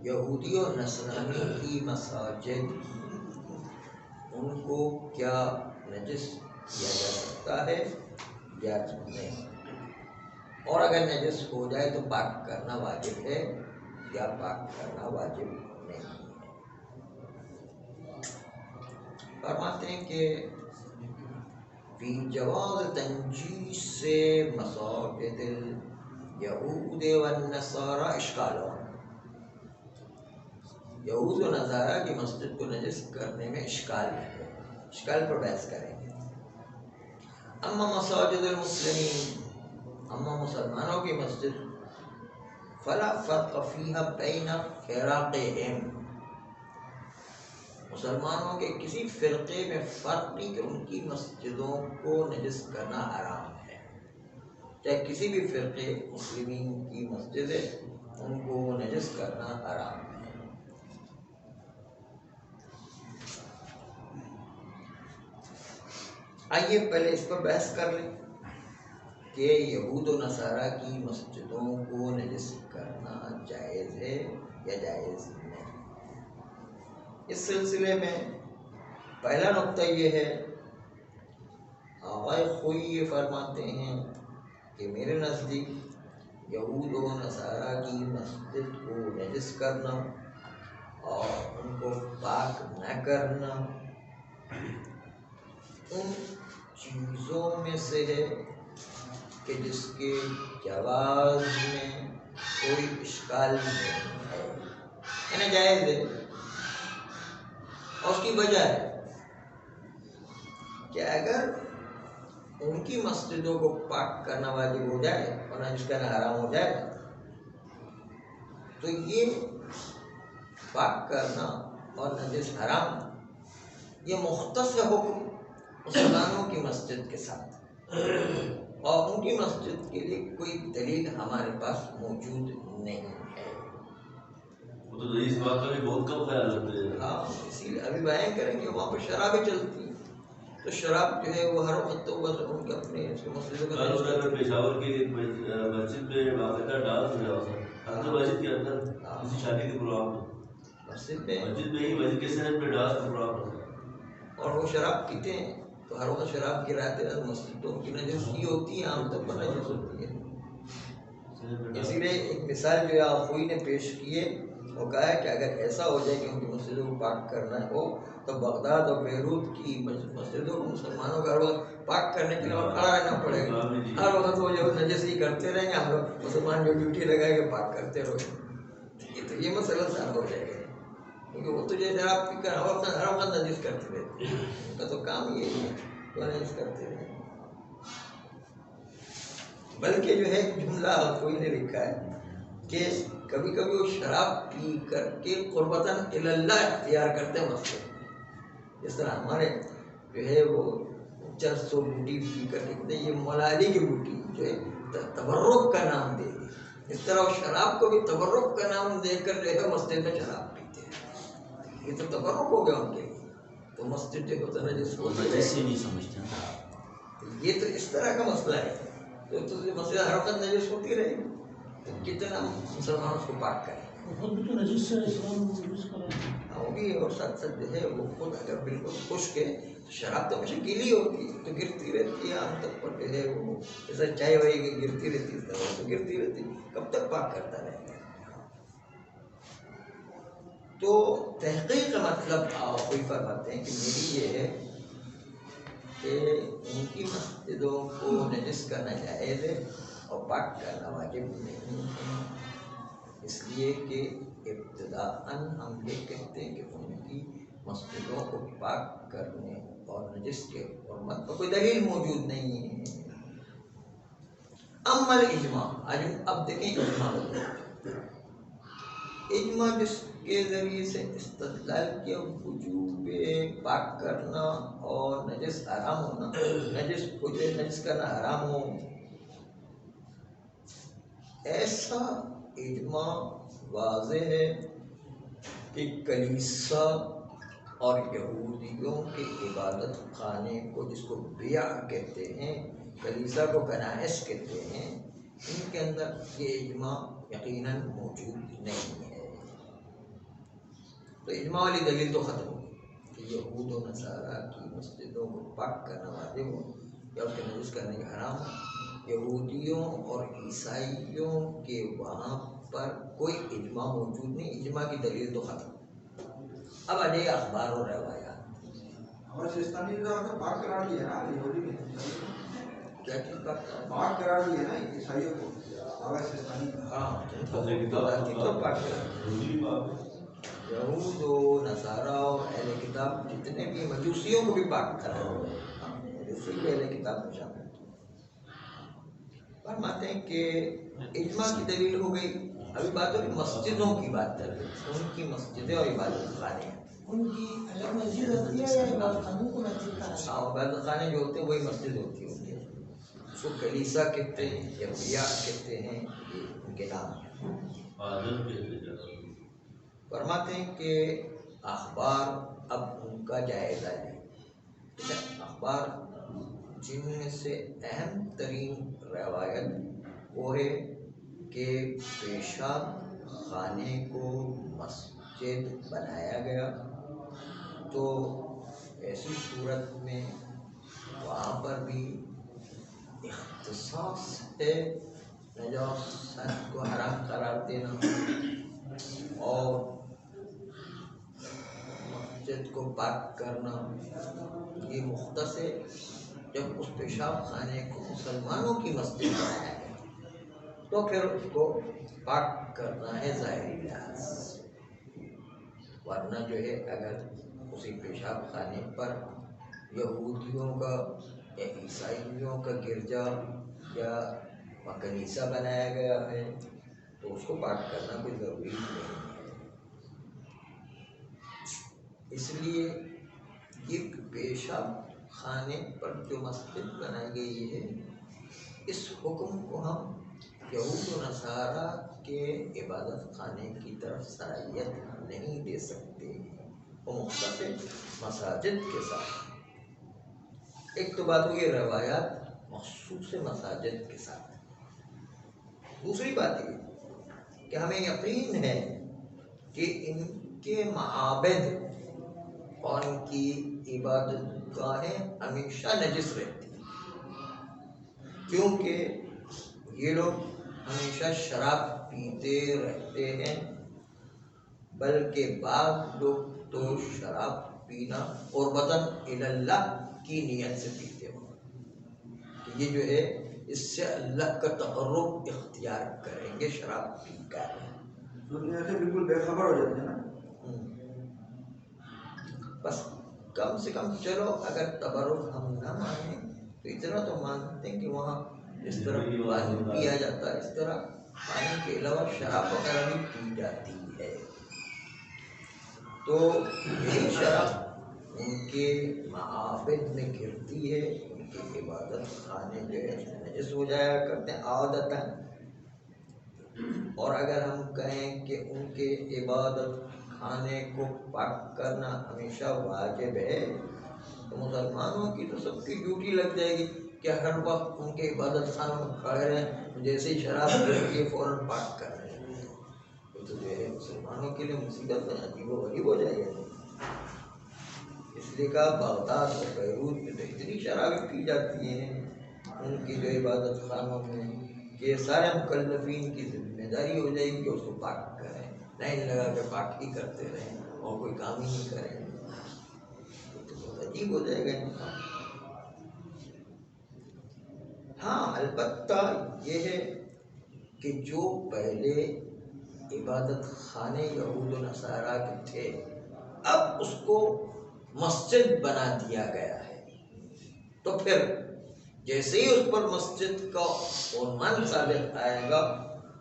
یہودی و نصرانی کی مساجد، ان کو کیا نجس کیا جا سکتا ہے یا نہیں؟ اور اگر نجس ہو جائے تو پاک کرنا واجب ہے یا پاک کرنا واجب نہیں ہے؟ فرماتے ہیں کہ فی جواز تنجیس سے مساجد الیہود والنصارى اشکال، یہود و نصارہ کی مسجد کو نجس کرنے میں اشکال ہے، اشکال پر بحث کریں گے۔ اما مساجد المسلمین، اما مسلمانوں کی مسجد، فلا فرق فیہا بین فراقہم، مسلمانوں کے کسی فرقے میں فرق نہیں کہ ان کی مسجدوں کو نجس کرنا حرام ہے، چاہے کسی بھی فرقے مسلمین کی مسجد ہے ان کو نجس کرنا حرام ہے۔ آئیے پہلے اس پر بحث کر لیں کہ یہود و نصارہ کی مسجدوں کو نجس کرنا جائز ہے یا جائز نہیں۔ اس سلسلے میں پہلا نقطہ یہ ہے، آغا خوئی یہ فرماتے ہیں کہ میرے نزدیک یہود و نصارہ کی مسجد کو نجس کرنا اور ان کو پاک نہ کرنا ان چیزوں میں سے ہے کہ جس کے جواز میں کوئی اشکال نہیں ہے، یعنی جائز ہے۔ اور اس کی وجہ ہے کہ اگر ان کی مسجدوں کو پاک کرنا واجب ہو جائے اور نجس کرنا حرام ہو جائے تو یہ پاک کرنا اور نجس حرام یہ مختص حکم مسلمانوں کی مسجد کے ساتھ، اور ان کی مسجد کے لیے کوئی دلیل ہمارے پاس موجود نہیں ہے۔ وہ تو اس بات کا بھی بہت کم خیال رکھتے ہیں۔ ہاں، اسی لیے ابھی بیان کریں گے، وہاں پہ شرابیں چلتی ہیں تو شراب جو ہے وہ ہر وقت تو بس ان کے اپنے مسجدوں کا پشاور کی مسجد میں باقاعدہ ڈانس ہو رہا تھا، مسجد کے اندر کسی شادی کے پروگرام میں مسجد میں ہی مسجد کے صحن پہ ڈانس کا پروگرام ہوتا، اور وہ شراب پیتے ہیں تو ہر وقت شراب گراتے ہیں مسجدوں کی نجس کی ہوتی ہے، عام طور پر نجس ہوتی ہے۔ اسی لیے ایک مثال جو آخوئی نے پیش کی ہے، وہ کہا ہے کہ اگر ایسا ہو جائے کہ ان کی مسجدوں کو پاک کرنا ہو تو بغداد اور بیروت کی مسجدوں کو مسلمانوں کا ہر وقت پاک کرنے کے لیے اور کھڑا رہنا پڑے گا، ہر وقت وہ جو نجس ہی کرتے رہیں گے، ہم لوگ مسلمان جو ڈیوٹی لگائے گا پاک کرتے رہو، تو یہ مسئلہ صاف ہو جائے گا، کیونکہ وہ تو جو شراب پی کر ہر وقت نجس کرتے رہتے ہیں، ان کا تو کام یہی ہے تو نجس کرتے رہتے ہیں۔ بلکہ جو ہے جملہ کوئی نے لکھا ہے کہ کبھی کبھی وہ شراب پی کر کے قربتاً اللہ اختیار کرتے ہیں مسجد، جس طرح ہمارے جو ہے وہ چرس و بوٹی پی کر کے یہ مولالی کی بوٹی جو ہے تبرک کا نام دے دی، اس طرح وہ شراب کو بھی تبرک کا نام دے کر جو ہے مسجد میں شراب پیتے ہیں، یہ تو تبرک ہو گیا ان کے لیے، تو مسجد جو ہوتا ہے جس کو نہیں سمجھتے، یہ تو اس طرح کا مسئلہ ہے، تو مسجد ہر وقت نجس ہوتی رہے گی تو کتنا مسلمان اس کو پاک کریں، وہ بھی اور ساتھ ساتھ جو ہے وہ خود اگر بالکل خشک ہے تو شراب تو ہمیشہ گیلی ہوتی ہے تو گرتی رہتی ہے، عام طور پر جو ہے وہ جیسا چائے وائی گرتی رہتی ہے تو گرتی رہتی ہے، کب تک پاک کرتا رہے گا؟ تو تحقیق کا مطلب کوئی فرماتے ہیں کہ میری یہ ہے کہ ان کی مسجدوں کو نجس کرنا جائز ہے اور پاک کرنا واجب نہیں ہے، اس لیے کہ ابتداءً ہم یہ کہتے ہیں کہ ان کی مسجدوں کو پاک کرنے اور نجس کے حرمت پر کوئی دلیل موجود نہیں ہے۔ اما الاجماع، اب دیکھیں اجماع جس کے ذریعے سے استدلال کے وجوب پاک کرنا اور نجس حرام ہونا، نجس کرنا حرام ہو، ایسا اجماع واضح ہے کہ کلیسا اور یہودیوں کے عبادت خانے کو جس کو بیع کہتے ہیں، کلیسا کو کنائس کہتے ہیں، ان کے اندر یہ اجماع یقیناً موجود نہیں ہے۔ تو اجماع والی دلیل تو ختم ہو گئی کہ یہود و نصارہ کی مسجدوں کو پاک کرنا واجب ہو یا اس کے نجس کرنے کا حرام ہو۔ یہودیوں اور عیسائیوں کے وہاں پر کوئی اجماع موجود نہیں، اجماع کی دلیل تو ختم۔ اب آ جائیے اخبار و روایات۔ ہمارے سستانی نے پاک کرا دیا نا یہودی میں، کیا چیز پاک کرا دیا نا عیسائیوں کو، ہمارے سستانی۔ ہاں کتاب پاک کرا، یہود و نصارہ اور اہل کتاب جتنے بھی مجوسیوں کو بھی پاک کرا، مجوسی بھی اہل کتاب میں شامل۔ فرماتے ہیں کہ اجماع کی دلیل ہو گئی۔ ابھی بات ہو رہی مسجدوں کی بات کر رہے ہیں، ان کی مسجدیں اور عبادت خانے، ان کی الگ مسجد ہوتی ہے یا عبادت خانوں کو مسجد کہا جاتا ہے؟ عبادت خانے جو ہوتے ہیں وہی مسجد ہوتی ہے ان کے، اس کو کلیسا کہتے ہیں یا بیع کہتے ہیں، یہ ان کے نام ہیں۔ فرماتے ہیں کہ اخبار اب ان کا جائزہ لیں۔ اخبار جن میں سے اہم ترین روایت وہ ہے کہ پیشاب خانے کو مسجد بنایا گیا، تو ایسی صورت میں وہاں پر بھی اختصاص ہے نجاست کو حرام قرار دینا، اور مسجد کو پاک کرنا یہ مختص ہے جب اس پیشاب خانے کو مسلمانوں کی مسجد بنایا ہے تو پھر اس کو پاک کرنا ہے ظاہری لحاظ سے۔ ورنہ جو ہے اگر اسی پیشاب خانے پر یہودیوں کا یا عیسائیوں کا گرجا یا کنیسہ بنایا گیا ہے تو اس کو پاک کرنا کوئی ضروری نہیں ہے۔ اس لیے یہ پیشاب خانے پر جو مسجد بنائی گئی ہے، اس حکم کو ہم یہود و نصارہ کے عبادت خانے کی طرف صلاحیت نہیں دے سکتے، وہ مختص مساجد کے ساتھ۔ ایک تو بات ہوئی روایات مخصوص مساجد کے ساتھ، دوسری بات یہ کہ ہمیں یقین ہے کہ ان کے معابد اور ان کی عبادت گاہیں ہمیشہ نجس رہتی ہیں، کیونکہ یہ لوگ ہمیشہ شراب پیتے رہتے ہیں، بلکہ بعض لوگ تو شراب پینا قربتاً اللہ کی نیت سے پیتے ہیں کہ یہ جو ہے اس سے اللہ کا تقرب اختیار کریں گے شراب پی کر۔ دنیا سے بالکل بے خبر ہو جاتے ہیں نا۔ بس کم سے کم چلو اگر تبرک ہم نہ مانیں تو اتنا تو مانتے ہیں کہ وہاں اس طرح پانی پیا جاتا ہے، اس طرح پانی کے علاوہ شراب وغیرہ بھی پی جاتی ہے، تو یہی شراب ان کے معابد میں گرتی ہے، ان کی عبادت خانے جو ہے نجس ہو جایا کرتے ہیں عادتاً۔ اور اگر ہم کہیں کہ ان کے عبادت خانے کو پاک کرنا ہمیشہ واجب ہے تو مسلمانوں کی تو سب کی ڈیوٹی لگ جائے گی کہ ہر وقت ان کے عبادت خانوں میں کھڑے رہیں، جیسے ہی شراب گرتی ہے فوراً پاک کر رہے ہیں، تو جو ہے مسلمانوں کے لیے مصیبت عجیب و غریب ہو جائے گی۔ اس لیے کہا بغداد اور بیروت میں تو اتنی شرابیں پی جاتی ہیں ان کی جو عبادت خانوں میں کہ سارے مکلفین کی ذمہ داری ہو جائے گی کہ اس کو پاک کریں، لائن لگا کے پاک ہی کرتے رہیں اور کوئی کام ہی نہیں کریں، تو بہت عجیب ہو جائے گا انسان۔ ہاں البتہ یہ ہے کہ جو پہلے عبادت خانے یہود و نصارہ کے تھے اب اس کو مسجد بنا دیا گیا ہے، تو پھر جیسے ہی اس پر مسجد کا عنوان ثابت آئے گا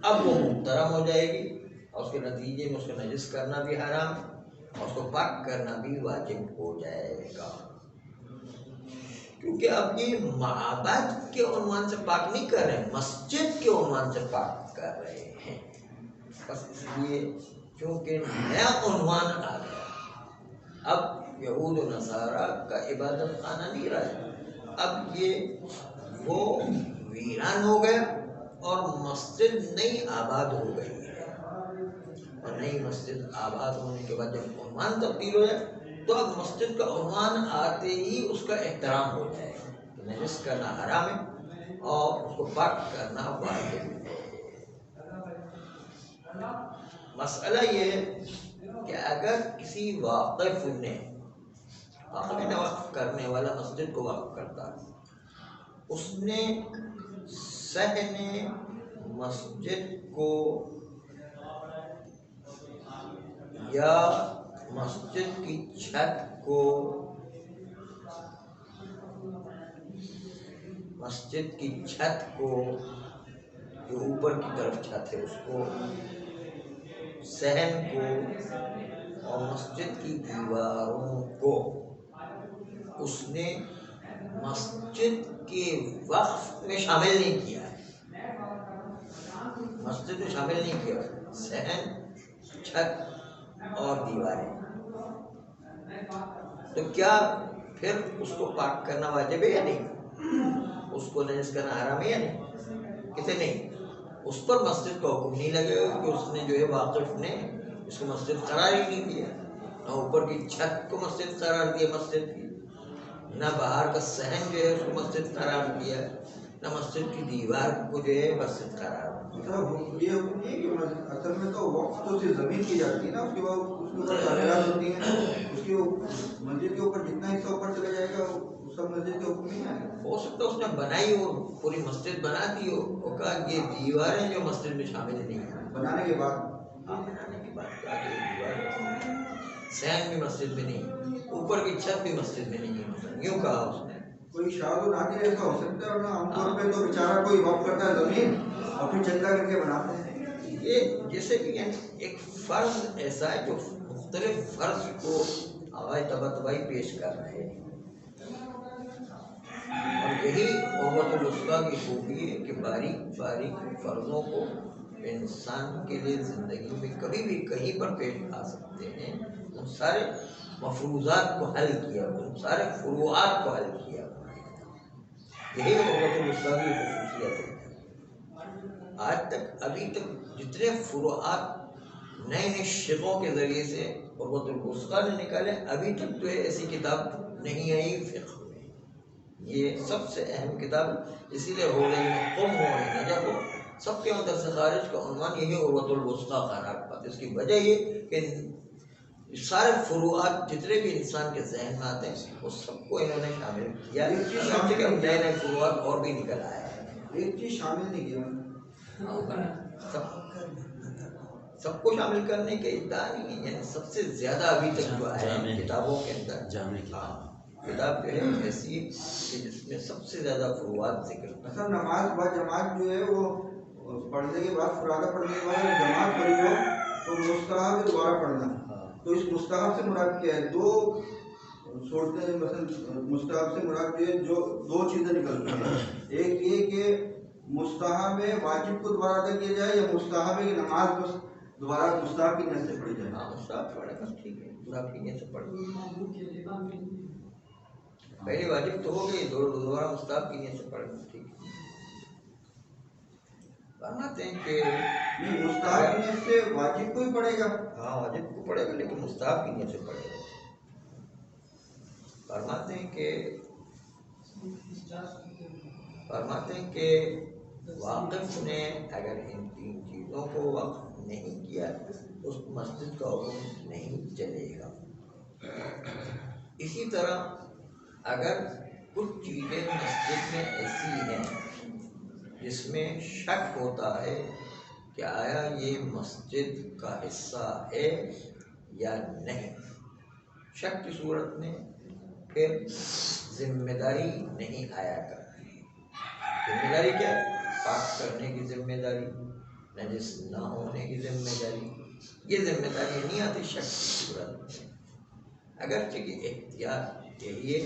اب وہ محترم ہو جائے گی، اور اس کے نتیجے میں اس کو نجس کرنا بھی حرام اور اس کو پاک کرنا بھی واجب ہو جائے گا، کیونکہ اب یہ معبد کے عنوان سے پاک نہیں کر رہے، مسجد کے عنوان سے پاک کر رہے ہیں۔ بس اس لیے کیونکہ نیا عنوان آ گیا، اب یہود و نصارہ کا عبادت خانہ نہیں رہا، اب یہ وہ ویران ہو گیا اور مسجد نئی آباد ہو گئی ہے، اور نئی مسجد آباد ہونے کے بعد جب عنوان تبدیل ہو جائے تو اب مسجد کا عنوان آتے ہی اس کا احترام ہو جائے، نجس کرنا حرام ہے اور اس کو پاک کرنا واجب ہے۔ مسئلہ یہ ہے کہ اگر کسی واقف نے وقف کرنے والا مسجد کو وقف کرتا ہے، اس نے صحن مسجد کو یا مسجد کی چھت کو جو اوپر کی طرف چھت ہے اس کو، صحن کو اور مسجد کی دیواروں کو اس نے مسجد کے وقف میں شامل نہیں کیا ہے، مسجد میں شامل نہیں کیا، صحن، چھت اور دیواریں، تو کیا پھر اس کو پاک کرنا واجب ہے یا نہیں؟ اس کو نجس کرنا حرام ہے یا نہیں؟ کہتے نہیں، اس پر مسجد کا حکم نہیں لگے گا کہ اس نے جو ہے واقف نے اس کو مسجد قرار ہی نہیں دیا، نہ اوپر کی چھت کو مسجد قرار دیا مسجد کی، نہ باہر کا صحن جو ہے اس کو مسجد قرار دیا، نہ مسجد کی دیوار کو جو ہے مسجد قرار دیا۔ یہ حکم نہیں کہ اصل میں تو وقف تو صرف زمین کی جاتی ہے نا، اس کے بعد اس کے اوپر تعمیرات ہوتی ہیں، اس کے مسجد کے اوپر جتنا حصہ اوپر چلا جائے گا وہ سب مسجد کے حکم نہیں آئے گا۔ ہو سکتا ہے اس نے بنائی ہو، پوری مسجد بنا دی ہو، وہ کہا یہ دیواریں جو مسجد میں شامل نہیں ہیں، بنانے کے بعد بنانے کی بات کہا کہ دیوار صحن بھی مسجد میں نہیں، اوپر کی چھت بھی مسجد میں نہیں ہے، مثلا یوں کہا اس نے۔ کوئی شاد و نادر ایسا ہو سکتا ہے، ورنہ عام طور پہ تو بیچارہ کوئی وقف کرتا ہے زمین اور پھر چندہ کر کے بناتے ہیں۔ یہ جیسے کہ یعنی ایک فرض ایسا ہے جو مختلف فرض کو آغاز طبعی پیش کر رہے ہیں، اور یہی قوت الوسطیٰ کی خوبی ہے کہ باریک باریک فرضوں کو انسان کے لیے زندگی میں کبھی بھی کہیں پر پیش آ سکتے ہیں، ان سارے مفروضات کو حل کیا، ان سارے فروعات کو حل کیا، یہی قوت الوسطیٰ کی خصوصیت ہے۔ آج تک ابھی تک جتنے فروعات نئے نئے شیخوں کے ذریعے سے قوت الوسطیٰ نے نکالے، ابھی تک تو ایسی کتاب نہیں آئی فقہ میں، یہ سب سے اہم کتاب، اسی لیے ہو رہی ہے قم ہو رہی نجف ہو، سب کے اندر سے خارج کا عنوان یہی قوت الوسطیٰ قرار پاتے۔ اس کی وجہ یہ کہ سارے فروعات جتنے بھی انسان کے ذہن میں آتے ہیں وہ سب کو انہوں نے شامل کیا، نئے نئے فروعات اور بھی نکل آئے ہیں۔ ایک چیز شامل نہیں کیا، سب کو شامل کرنے کے ادعا نہیں ہے، یعنی سب سے زیادہ ابھی تک جو ہے کتابوں کے اندر کتاب جو ہے ایسی کہ جس میں سب سے زیادہ فروعات ذکر۔ اصل نماز با جماعت جو ہے وہ پڑھنے کے بعد فرادہ پڑھنے کے بعد جماعت پڑھی ہو تو مستحب دوبارہ پڑھنا، تو اس مستحب سے مراد کیا ہے؟ دو صورتیں ہیں، مثلا مستحب سے مراد یہ جو دو چیزیں نکلتی ہیں، ایک یہ کہ مستحب واجب کو دوبارہ ادا کیا جائے، یا مستحب کی نماز بس دوبارہ مستحب کی نیت سے پڑھی جائے۔ ہاں مستحب پڑھے گا، ٹھیک ہے، مستحب کی نیت سے پڑھے، پہلے واجب تو ہو گئی، دوبارہ مستحب کی نیت سے پڑھے گا، ٹھیک ہے۔ فرماتے ہیں کہ نہیں، مستحب کی نیت سے واجب کو ہی پڑھے گا، ہاں واجب کو پڑھے گا لیکن مستحب کی نیت سے پڑھے گا۔ فرماتے ہیں کہ واقف نے اگر ان تین چیزوں کو وقف نہیں کیا تو اس مسجد کا حکم نہیں چلے گا۔ اسی طرح اگر کچھ چیزیں مسجد میں ایسی ہیں جس میں شک ہوتا ہے کہ آیا یہ مسجد کا حصہ ہے یا نہیں، شک کی صورت میں پھر ذمہ داری نہیں آیا کرتی۔ ذمہ داری کیا ہے؟ پاک کرنے کی ذمہ داری، نجس نہ ہونے کی ذمہ داری، یہ ذمہ داری نہیں آتی شک کی صورت میں۔ اگرچہ کہ احتیاط یہی ہے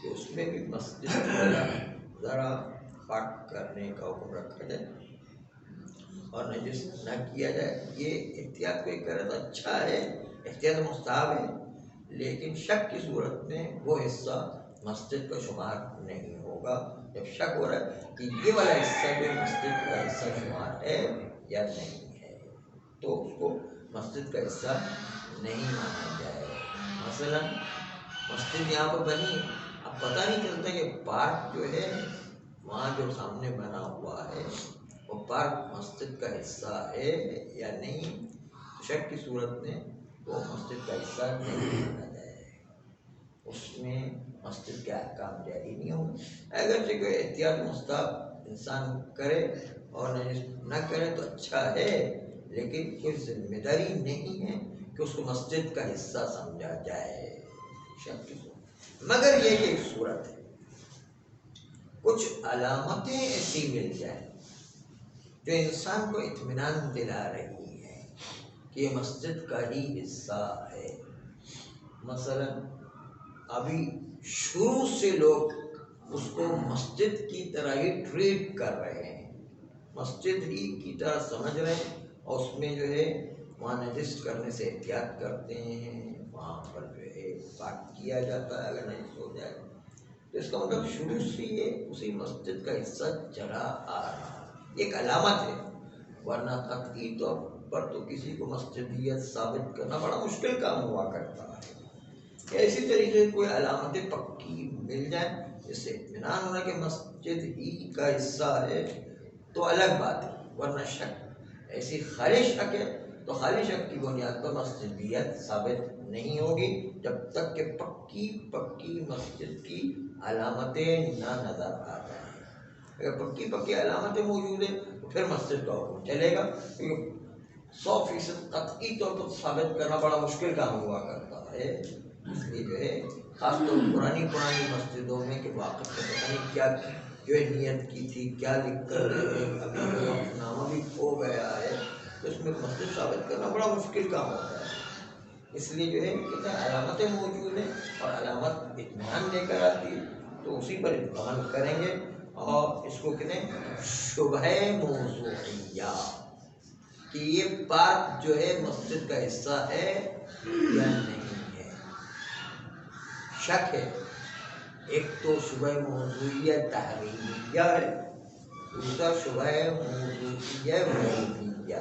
کہ اس میں بھی مسجد کو ذرا پاک کرنے کا حکم رکھا جائے اور نجس نہ کیا جائے، یہ احتیاط کوئی کرے تو اچھا ہے، احتیاط مستحب ہے، لیکن شک کی صورت میں وہ حصہ مسجد کا شمار نہیں ہوگا. جب شک ہو رہا ہے کہ یہ والا حصہ جو مسجد کا حصہ شمار ہے یا نہیں ہے تو اس کو مسجد کا حصہ نہیں مانا جائے. مثلا مسجد یہاں پر بنی، اب پتہ نہیں چلتا کہ پارک جو ہے وہاں جو سامنے بنا ہوا ہے وہ پارک مسجد کا حصہ ہے یا نہیں. شک کی صورت میں وہ مسجد کا حصہ نہیں مانا جائے، اس میں مسجد کے احکام جاری نہیں ہوں. اگرچہ کوئی احتیاط مستحب انسان کرے اور نہ کرے تو اچھا ہے، لیکن کوئی ذمہ داری نہیں ہے کہ اس کو مسجد کا حصہ سمجھا جائے. شک کی صورت مگر یہ کہ ایک صورت ہے، کچھ علامتیں ایسی مل جائیں جو انسان کو اطمینان دلا رہی ہیں کہ یہ مسجد کا ہی حصہ ہے. مثلا ابھی شروع سے لوگ اس کو مسجد کی طرح ہی ٹریٹ کر رہے ہیں، مسجد ہی کی طرح سمجھ رہے ہیں، اور اس میں جو ہے وہاں نجس کرنے سے احتیاط کرتے ہیں، وہاں پر جو ہے پاک کیا جاتا ہے اگر نجس ہو جائے. تو اس کا مطلب شروع سے یہ اسی مسجد کا حصہ چلا آ رہا ہے، ایک علامت ہے. ورنہ قطعی طور پر تو کسی کو مسجدیت ثابت کرنا بڑا مشکل کام ہوا کرتا ہے. اسی طریقے سے کوئی علامتیں پکی مل جائیں جس سے اطمینان ہونا کہ مسجد ہی کا حصہ ہے تو الگ بات ہے. ورنہ شک ایسی خالی شک ہے تو خالی شک کی بنیاد پر مسجدیت ثابت نہیں ہوگی جب تک کہ پکی مسجد کی علامتیں نہ نظر آ جائیں. اگر پکی علامتیں موجود ہیں تو پھر مسجد کا حکم چلے گا، کیونکہ 100% قطعی طور پر ثابت کرنا بڑا مشکل کام ہوا کرتا ہے. اس لیے جو ہے خاص طور پرانی مسجدوں میں کہ واقف پتہ نہیں کیا جو ہے نیت کی تھی، کیا لکھ کر ابھی وقت نامہ بھی کھو گیا ہے، تو اس میں مسجد ثابت کرنا بڑا مشکل کام ہوتا ہے. اس لیے جو ہے کتنے علامتیں موجود ہیں اور علامت اطمینان لے کر آتی ہے تو اسی پر اطمینان کریں گے. اور اس کو کہتے ہیں شبہ موضوعیہ کہ یہ پارک جو ہے مسجد کا حصہ ہے یا نہیں ہے. شک ہے، ایک تو شبہ موضوعیہ تحریمیہ ہے، دوسرا شبہ موضوعیہ وجوبیہ.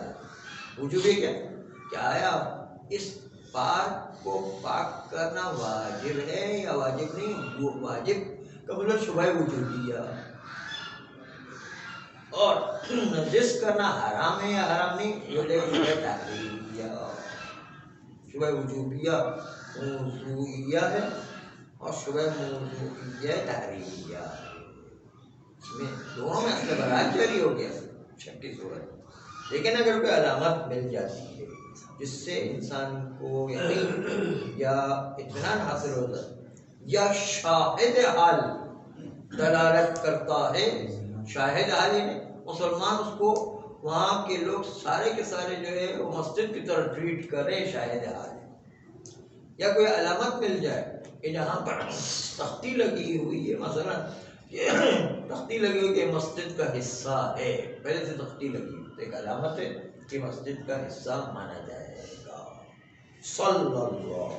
وجوبی کیا آیا اس پارک کو پاک کرنا واجب ہے یا واجب نہیں. وہ واجب کا مطلب شبہ وجوبیہ، اور نجس کرنا حرام ہے یا حرام نہیں یہ شبہ تحریمیہ. شبہ وجوبیہ موضوعیہ ہے اور شبہ موضوعیہ تحریمیہ. اس میں دونوں میں اصل برات جاری ہو گیا شک کی صورت. لیکن اگر کوئی علامت مل جاتی ہے جس سے انسان کو یقین یا اطمینان حاصل ہوتا ہے یا شاہد حال دلالت کرتا ہے، شاہد حال یعنی مسلمان اس کو وہاں کے لوگ سارے کے سارے جو ہے وہ مسجد کی طرح ٹریٹ کر رہے ہیں، شاہد حال ہے. یا کوئی علامت مل جائے کہ جہاں پر تختی لگی ہوئی ہے، مثلا تختی لگی ہوئی کہ مسجد کا حصہ ہے، پہلے سے تختی لگی تو ایک علامت ہے کہ مسجد کا حصہ مانا جائے گا. صلی اللہ